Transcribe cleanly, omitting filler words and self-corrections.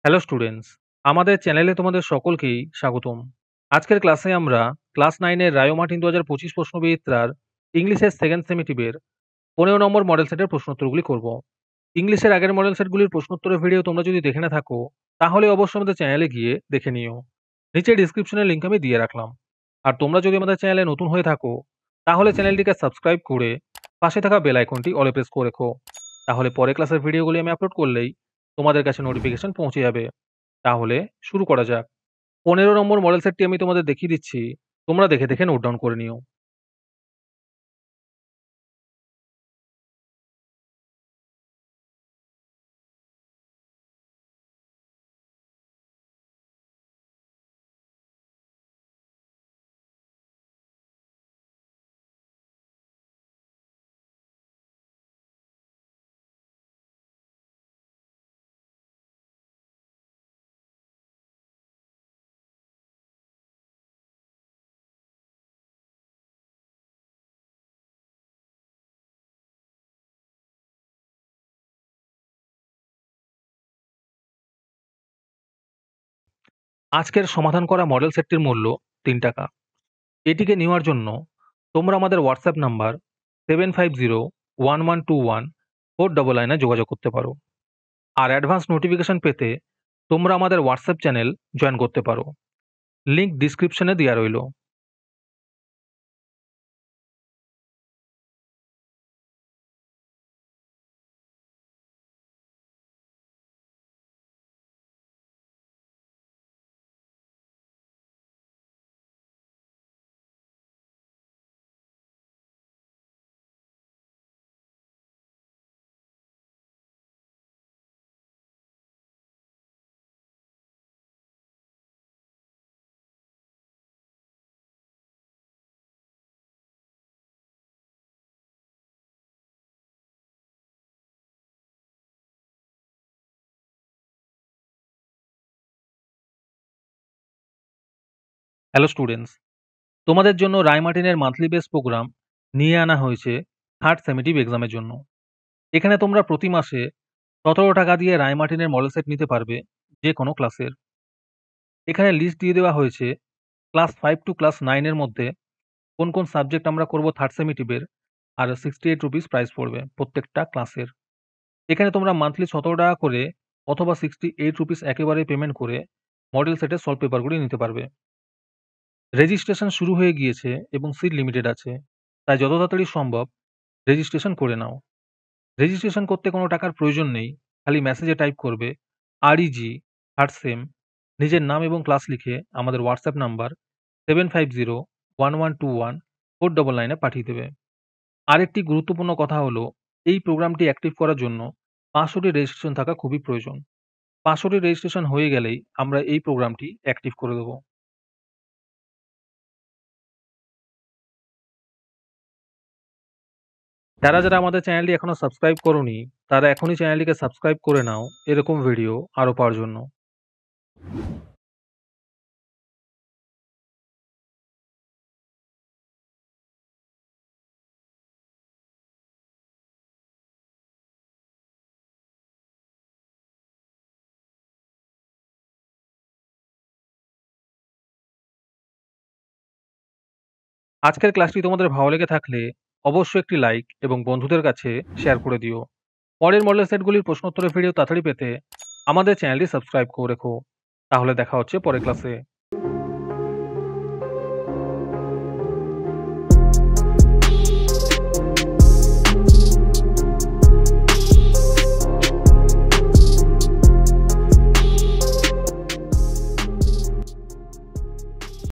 Hello students, আমাদের চ্যানেলে তোমাদের সকলকেই স্বাগতম। আজকের ক্লাসে আমরা ক্লাস 9 এর রায়ো মার্টিন 2025 প্রশ্নবিচিত্রার ইংলিশের সেকেন্ড সেমিটিভের 15 নম্বর মডেল সেটের প্রশ্নোত্তরগুলি করব। ইংলিশের আগের মডেল সেটগুলির প্রশ্নোত্তরের ভিডিও তোমরা যদি দেখে না থাকো, তাহলে অবশ্যই আমাদের চ্যানেলে গিয়ে দেখে নিও। নিচে ডিসক্রিপশনের লিঙ্ক আমি দিয়ে রাখলাম। আর তোমরা যদি আমাদের চ্যানেলে নতুন হয়ে থাকো, তাহলে চ্যানেলটিকে সাবস্ক্রাইব করে পাশে থাকা বেল আইকনটি অলে প্রেস করে রেখো। তাহলে পরে ক্লাসের ভিডিওগুলি আমি আপলোড করলেই তোমাদের কাছে নোটিফিকেশন পৌঁছে যাবে। তাহলে শুরু করা যাক। 15 নম্বর মডেল সেটটি আমি তোমাদের দেখিয়ে দিচ্ছি। তোমরা দেখে দেখে নোট ডাউন করে নিও। আজকের সমাধান করা মডেল সেটটির মূল্য ৩ টাকা। এটিকে নেওয়ার জন্য তোমরা আমাদের হোয়াটসঅ্যাপ নাম্বার 7501121499 এ যোগাযোগ করতে পারো। আর অ্যাডভান্স নোটিফিকেশন পেতে তোমরা আমাদের হোয়াটসঅ্যাপ চ্যানেল জয়েন করতে পারো। লিংক ডিসক্রিপশনে দেওয়া রইল। হ্যালো স্টুডেন্টস, তোমাদের জন্য রায় মার্টিনের মান্থলি বেস প্রোগ্রাম নিয়ে আনা হয়েছে থার্ড সেমিটিভ এক্সামের জন্য। এখানে তোমরা প্রতি মাসে ১৭ টাকা দিয়ে রায় মার্টিনের মডেল সেট নিতে পারবে যে কোনো ক্লাসের। এখানে লিস্ট দিয়ে দেওয়া হয়েছে ক্লাস 5 টু ক্লাস 9 এর মধ্যে কোন কোন সাবজেক্ট আমরা করব থার্ড সেমিটিভের, আর 68 রুপিস প্রাইস পড়বে প্রত্যেকটা ক্লাসের। এখানে তোমরা মান্থলি ১৭ টাকা করে অথবা 68 রুপিস একেবারে পেমেন্ট করে মডেল সেটের সলভ পেপারগুলি নিতে পারবে। রেজিস্ট্রেশন শুরু হয়ে গিয়েছে এবং সিট লিমিটেড আছে, তাই যত তাড়াতাড়ি সম্ভব রেজিস্ট্রেশন করে নাও। রেজিস্ট্রেশন করতে কোনো টাকার প্রয়োজন নেই, খালি মেসেজে টাইপ করবে REG থার্ড সেম, নিজের নাম এবং ক্লাস লিখে আমাদের হোয়াটসঅ্যাপ নাম্বার 7501121499 এ পাঠিয়ে দেবে। আরেকটি গুরুত্বপূর্ণ কথা হলো, এই প্রোগ্রামটি অ্যাক্টিভ করার জন্য ৫০০টি রেজিস্ট্রেশন থাকা খুবই প্রয়োজন। ৫০০টি রেজিস্ট্রেশন হয়ে গেলেই আমরা এই প্রোগ্রামটি অ্যাক্টিভ করে দেব। যারা যারা আমাদের চ্যানেলটি এখনো সাবস্ক্রাইব করোনি, তারা এখনই চ্যানেলটিকে সাবস্ক্রাইব করে নাও এরকম ভিডিও আরও পাওয়ার জন্য। আজকের ক্লাসটি তোমাদের ভালো লেগে থাকলে অবশ্যই একটি লাইক এবং বন্ধুদের কাছে শেয়ার করে দিও। পরের মডেল সেটগুলির প্রশ্নোত্তরের ভিডিও তাড়াতাড়ি পেতে আমাদের চ্যানেলটি সাবস্ক্রাইব করে রেখো। তাহলে দেখা হচ্ছে পরের ক্লাসে।